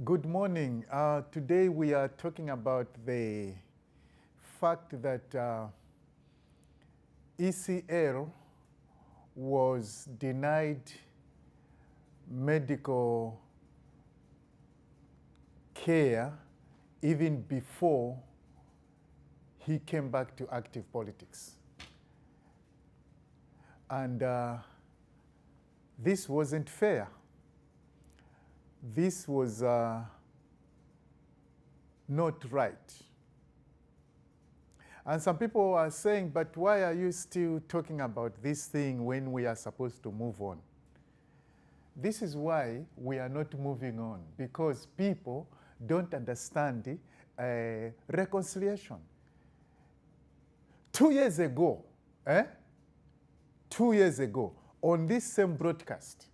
Good morning. Today we are talking about the fact that ECL was denied medical care even before he came back to active politics. And this wasn't fair. This was not right. And some people are saying, but why are you still talking about this thing when we are supposed to move on? This is why we are not moving on, because people don't understand reconciliation. 2 years ago, 2 years ago, on this same broadcast,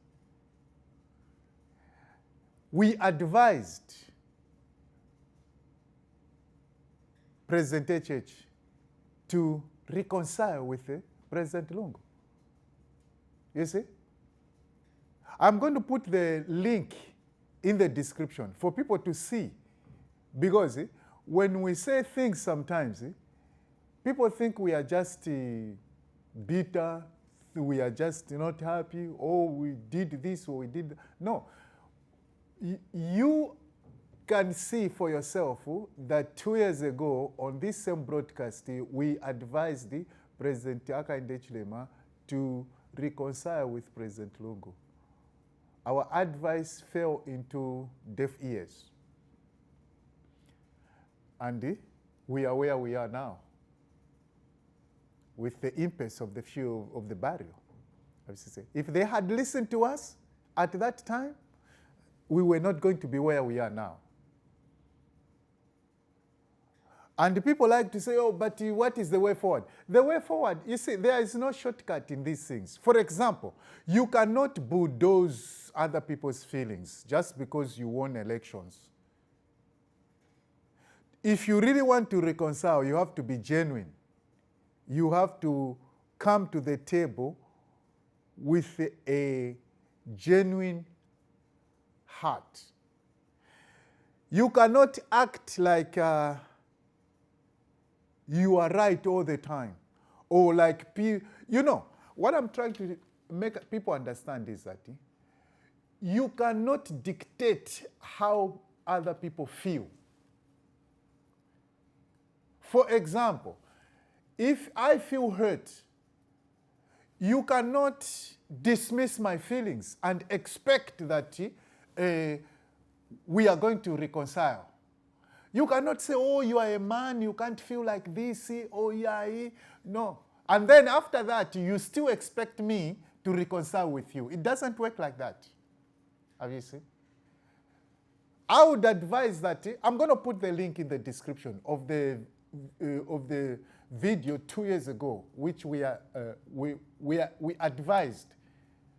we advised President HH to reconcile with President Lungu. You see? I'm going to put the link in the description for people to see, because when we say things sometimes, people think we are just bitter, we are just not happy, or we did this or we did that. No. You can see for yourself that 2 years ago on this same broadcast, we advised President Hakainde Hichilema to reconcile with President Lungu. Our advice fell into deaf ears. And we are where we are now, with the impulse of the few of the barrio. If they had listened to us at that time, we were not going to be where we are now. And people like to say, oh, but what is the way forward? The way forward, you see, there is no shortcut in these things. For example, you cannot bulldoze other people's feelings just because you won elections. If you really want to reconcile, you have to be genuine. You have to come to the table with a genuine heart. You cannot act like you are right all the time, or like, you know, what I'm trying to make people understand is that you cannot dictate how other people feel. For example, if I feel hurt, you cannot dismiss my feelings and expect that we are going to reconcile. You cannot say, oh, you are a man, you can't feel like this, oh, yeah, no. And then after that, you still expect me to reconcile with you. It doesn't work like that. Have you seen? I would advise that, I'm going to put the link in the description of the video 2 years ago, which we advised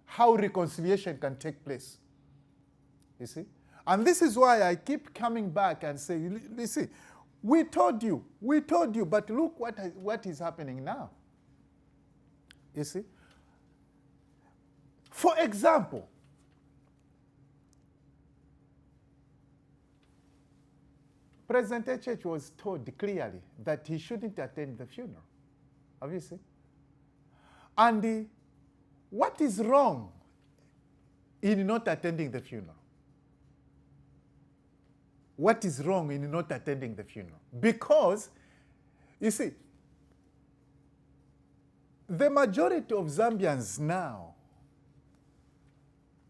how reconciliation can take place. You see? And this is why I keep coming back and saying, listen, we told you, but look what is happening now. You see? For example, President HH was told clearly that he shouldn't attend the funeral. Have you seen? And what is wrong in not attending the funeral? What is wrong in not attending the funeral? Because, you see, the majority of Zambians now,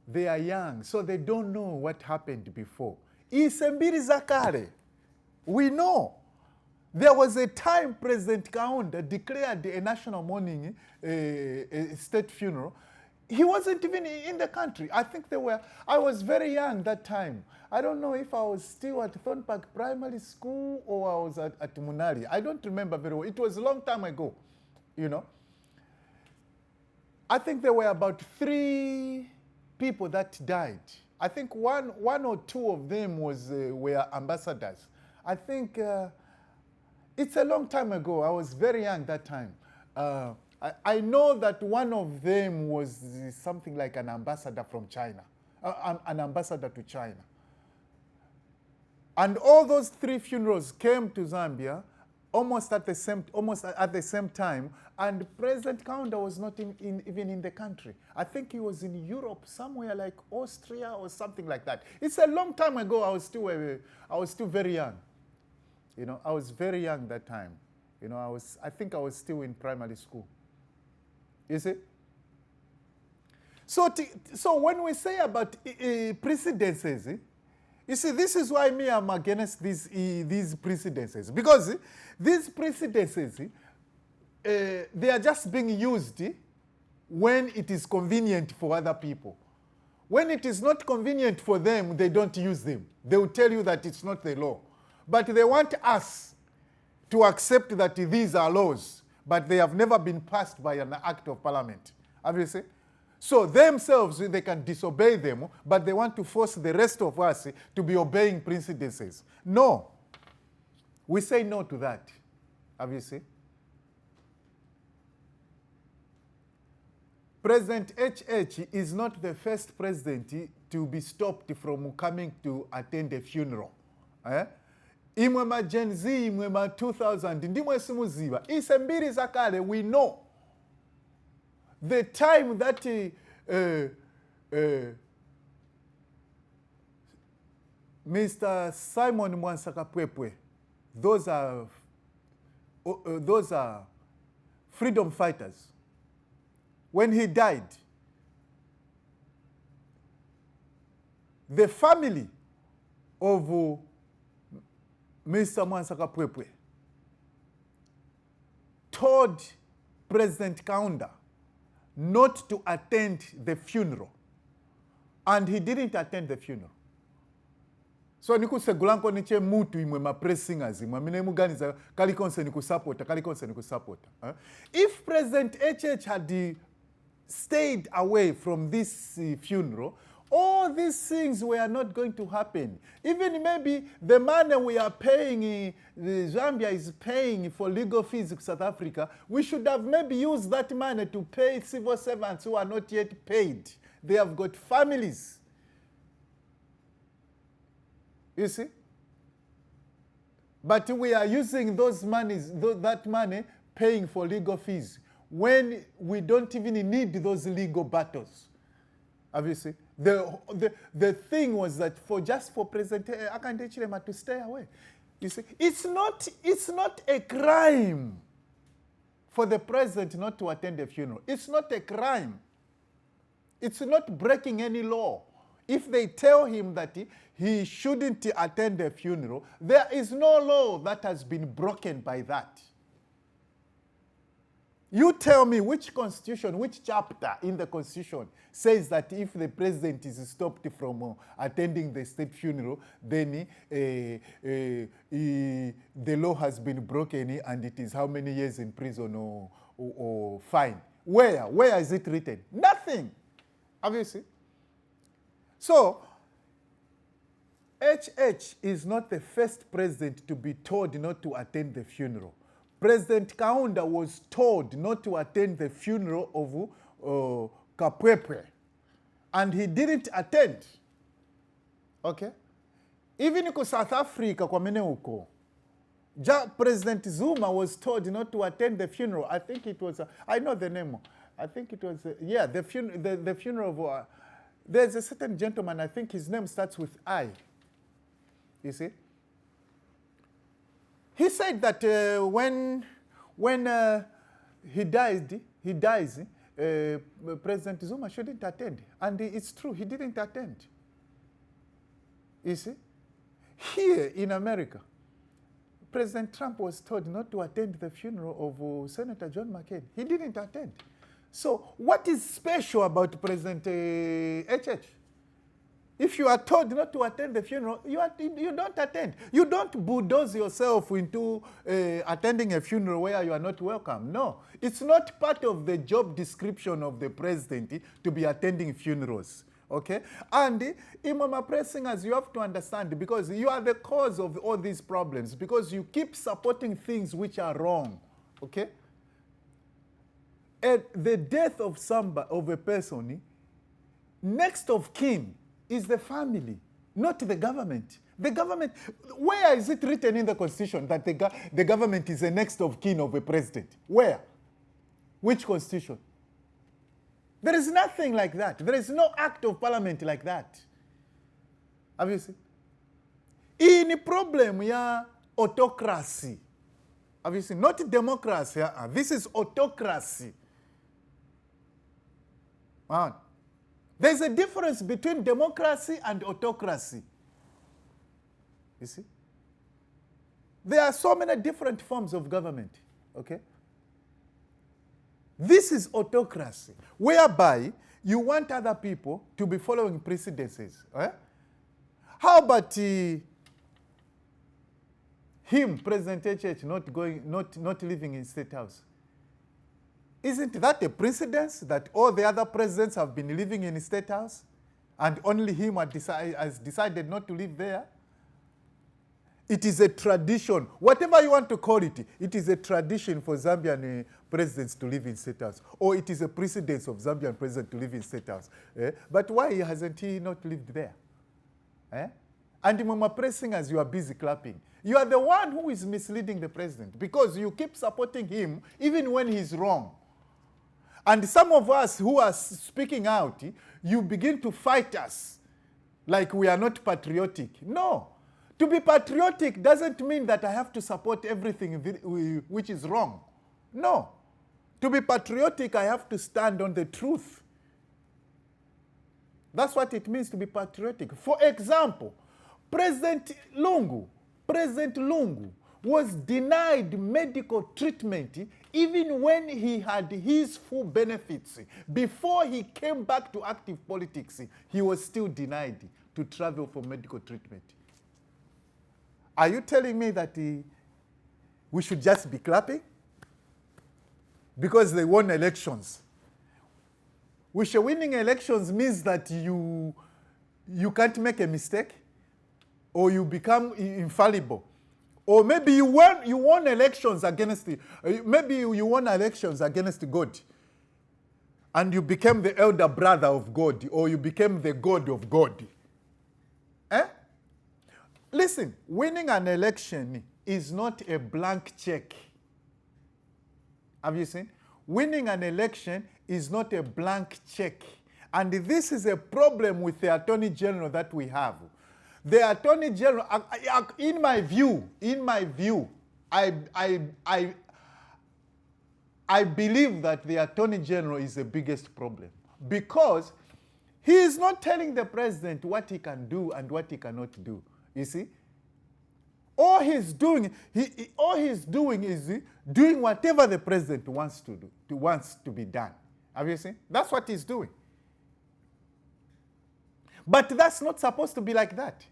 they are young, so they don't know what happened before. Isembiri Zakare, we know. There was a time President Kaunda declared a national mourning, a state funeral. He wasn't even in the country. I think I was very young that time. I don't know if I was still at Thornpark Primary School or I was at Munali. I don't remember very well. It was a long time ago, you know. I think there were about 3 people that died. I think one or two of them were ambassadors. I think it's a long time ago. I was very young that time. I know that one of them was something like an ambassador from China, an ambassador to China. And all those 3 funerals came to Zambia almost at the same time, and President Kaunda was not even in the country. I think he was in Europe, somewhere like Austria or something like that. It's a long time ago. I was still very young. You know, I was very young that time. You know, I think I was still in primary school. You see? So when we say about precedences, you see, this is why I'm against these precedences. Because these precedences, they are just being used when it is convenient for other people. When it is not convenient for them, they don't use them. They will tell you that it's not the law. But they want us to accept that these are laws, but they have never been passed by an act of parliament. Have you seen? So themselves, they can disobey them, but they want to force the rest of us to be obeying precedences. No. We say no to that. Have you seen? President HH is not the first president to be stopped from coming to attend a funeral. Imwe ma Gen Z, imwe ma 2000, ndimwe simuziva. Isembiri zakale, we know. The time that Mr. Simon Mwansakapwepwe, those are freedom fighters. When he died, the family of Mr. Mwansakapwepwe told President Kaunda not to attend the funeral. And he didn't attend the funeral. So nikusegulanko niche mutu imwe ma pressingers imwe mine muganiza kalikonse nikusupporta. If President HH had stayed away from this funeral, all these things were not going to happen. Even maybe the money we are paying, Zambia is paying for legal fees in South Africa, we should have maybe used that money to pay civil servants who are not yet paid. They have got families. You see? But we are using that money paying for legal fees when we don't even need those legal battles. Have you seen? The thing was that just for President Akande Chilema to stay away. You see, it's not a crime for the president not to attend a funeral. It's not a crime. It's not breaking any law. If they tell him that he shouldn't attend a funeral, there is no law that has been broken by that. You tell me which constitution, which chapter in the constitution says that if the president is stopped from attending the state funeral, then the law has been broken and it is how many years in prison or fine. Where is it written? Nothing. Obviously. So, HH is not the first president to be told not to attend the funeral. President Kaunda was told not to attend the funeral of Kapwepwe, and he didn't attend. Okay? Even in South Africa, President Zuma was told not to attend the funeral. I think it was, I know the name. I think it was, the funeral of, there's a certain gentleman, I think his name starts with I. You see? He said that when he dies, President Zuma shouldn't attend. And it's true, he didn't attend. You see? Here in America, President Trump was told not to attend the funeral of Senator John McCain. He didn't attend. So what is special about President HH? If you are told not to attend the funeral, you don't attend. You don't bulldoze yourself into attending a funeral where you are not welcome. No, it's not part of the job description of the president to be attending funerals. Okay? And Imama Pressingers, you have to understand, because you are the cause of all these problems, because you keep supporting things which are wrong. Okay? At the death of a person, next of kin is the family, not the government. The government, where is it written in the Constitution that the government is the next of kin of a president? Where? Which Constitution? There is nothing like that. There is no act of parliament like that. Have you seen? In problem ya autocracy. Have you seen? Not democracy. This is autocracy. There's a difference between democracy and autocracy. You see? There are so many different forms of government. Okay? This is autocracy, whereby you want other people to be following precedences. Eh? How about him, President HH, not living in State House? Isn't that a precedence that all the other presidents have been living in State House, and only him has decided not to live there? It is a tradition, whatever you want to call it, it is a tradition for Zambian presidents to live in State House, or it is a precedence of Zambian president to live in State House. But why hasn't he not lived there? And Mama pressing as you are busy clapping. You are the one who is misleading the president because you keep supporting him even when he's wrong. And some of us who are speaking out, you begin to fight us like we are not patriotic. No. To be patriotic doesn't mean that I have to support everything which is wrong. No. To be patriotic, I have to stand on the truth. That's what it means to be patriotic. For example, President Lungu was denied medical treatment even when he had his full benefits. Before he came back to active politics, he was still denied to travel for medical treatment. Are you telling me that we should just be clapping? Because they won elections. Winning elections means that you can't make a mistake, or you become infallible. Or maybe you won elections against God, and you became the elder brother of God, or you became the God of God. Listen, winning an election is not a blank check. Have you seen? Winning an election is not a blank check. And this is a problem with the Attorney General that we have. The Attorney General, in my view, I believe that the Attorney General is the biggest problem. Because he is not telling the president what he can do and what he cannot do. You see? All he's doing is doing whatever the president wants to do, wants to be done. Have you seen? That's what he's doing. But that's not supposed to be like that.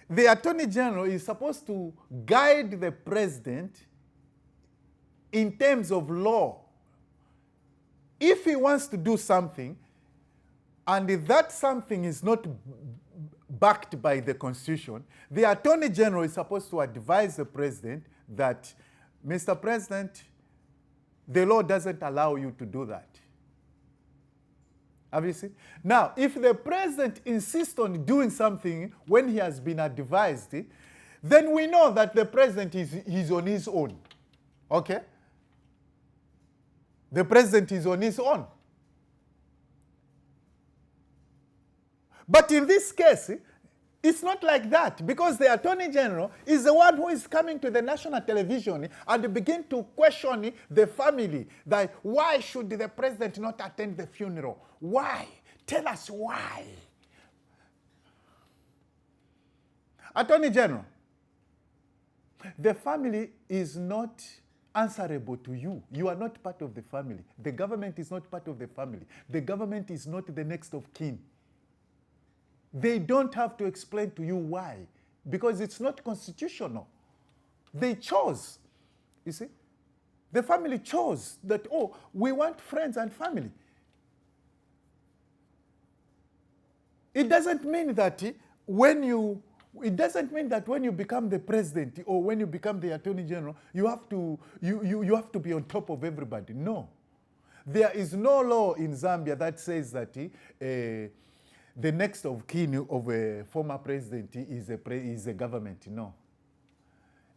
The Attorney General is supposed to guide the president in terms of law. If he wants to do something, and if that something is not backed by the Constitution, the Attorney General is supposed to advise the President that, Mr. President, the law doesn't allow you to do that. Have you seen? Now, if the President insists on doing something when he has been advised, then we know that the President is on his own. Okay? The President is on his own. But in this case, it's not like that, because the Attorney General is the one who is coming to the national television and begin to question the family that why should the president not attend the funeral? Why? Tell us why. Attorney General, the family is not answerable to you. You are not part of the family. The government is not part of the family. The government is not the next of kin. They don't have to explain to you why, because it's not constitutional. They chose. You see? The family chose that, oh, we want friends and family. It doesn't mean that when you become the president or when you become the Attorney General, you have to be on top of everybody. No. There is no law in Zambia that says that the next of kin of a former president is a government. No.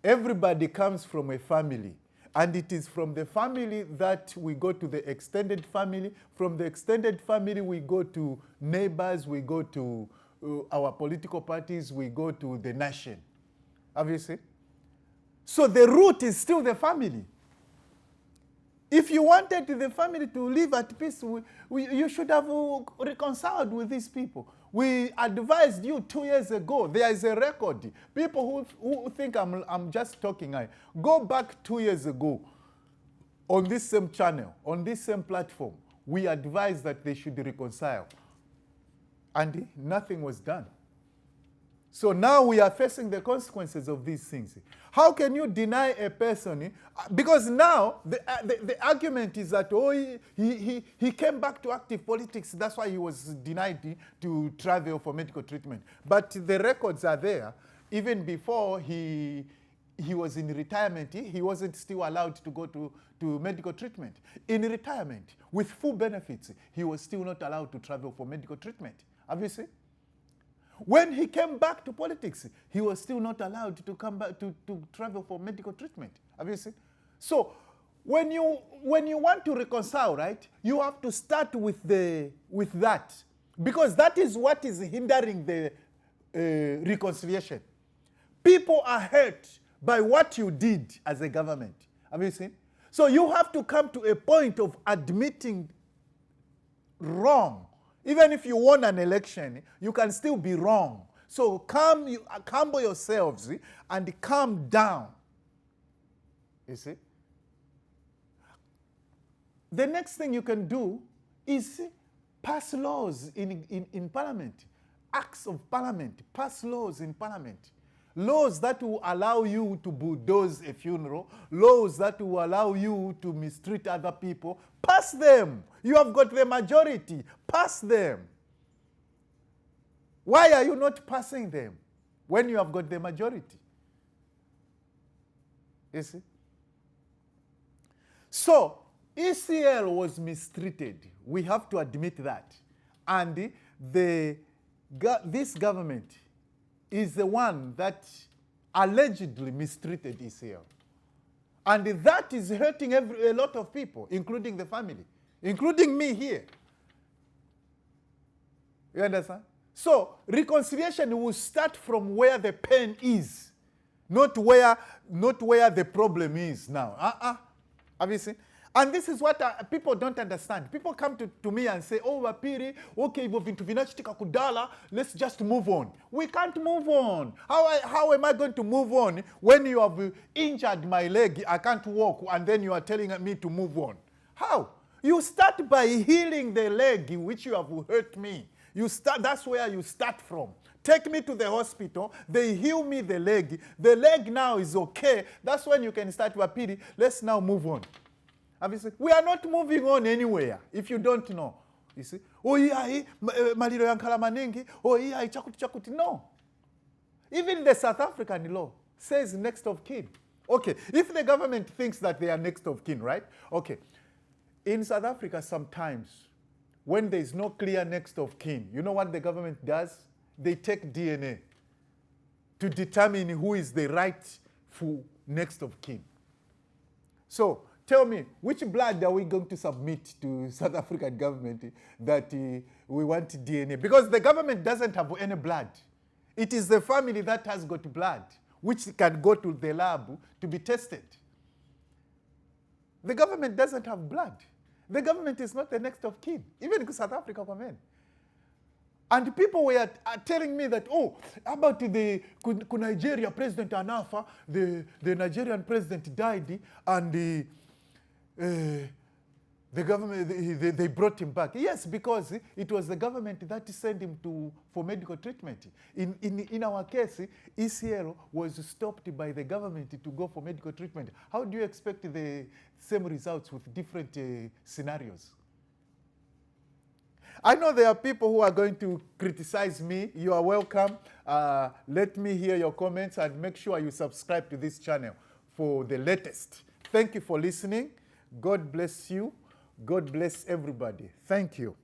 Everybody comes from a family. And it is from the family that we go to the extended family. From the extended family, we go to neighbors, we go to our political parties, we go to the nation. Obviously. So the root is still the family. If you wanted the family to live at peace, you should have reconciled with these people. We advised you 2 years ago. There is a record. People who think I'm just talking, go back 2 years ago on this same channel, on this same platform. We advised that they should reconcile. And nothing was done. So now we are facing the consequences of these things. How can you deny a person? Because now the argument is that, oh, he came back to active politics. That's why he was denied to travel for medical treatment. But the records are there. Even before he was in retirement, he wasn't still allowed to go to medical treatment. In retirement, with full benefits, he was still not allowed to travel for medical treatment. Have you seen? When he came back to politics, he was still not allowed to come back to travel for medical treatment. Have you seen? So when you want to reconcile, right, you have to start with that, because that is what is hindering the reconciliation. People are hurt by what you did as a government. Have you seen? So you have to come to a point of admitting wrong. Even if you won an election, you can still be wrong. So humble yourselves and calm down. You see? The next thing you can do is pass laws in Parliament. Acts of Parliament. Pass laws in Parliament. Laws that will allow you to bulldoze a funeral. Laws that will allow you to mistreat other people. Pass them. You have got the majority. Pass them. Why are you not passing them when you have got the majority? You see? So, ECL was mistreated. We have to admit that. And this government is the one that allegedly mistreated ECL. And that is hurting a lot of people, including the family, including me here. You understand? So reconciliation will start from where the pain is, not where the problem is now. Have you seen? And this is what people don't understand. People come to me and say, oh, BAPHIRI, okay, let's just move on. We can't move on. How am I going to move on when you have injured my leg, I can't walk, and then you are telling me to move on? How? You start by healing the leg in which you have hurt me. That's where you start from. Take me to the hospital, they heal me the leg. The leg now is okay. That's when you can start, BAPHIRI, let's now move on. We are not moving on anywhere, if you don't know. You see? Oh, yeah, maliro yankala manengi. Oh, yeah, chakuti. No. Even the South African law says next of kin. Okay, if the government thinks that they are next of kin, right? Okay. In South Africa, sometimes, when there is no clear next of kin, you know what the government does? They take DNA to determine who is the rightful next of kin. So, tell me, which blood are we going to submit to South African government that we want DNA? Because the government doesn't have any blood. It is the family that has got blood, which can go to the lab to be tested. The government doesn't have blood. The government is not the next of kin, even in South Africa. And people were telling me that, oh, about the Nigeria president Anafa, the Nigerian president died, and the government, they brought him back. Yes, because it was the government that sent him for medical treatment. In our case, ECL was stopped by the government to go for medical treatment. How do you expect the same results with different scenarios? I know there are people who are going to criticize me. You are welcome. Let me hear your comments and make sure you subscribe to this channel for the latest. Thank you for listening. God bless you. God bless everybody. Thank you.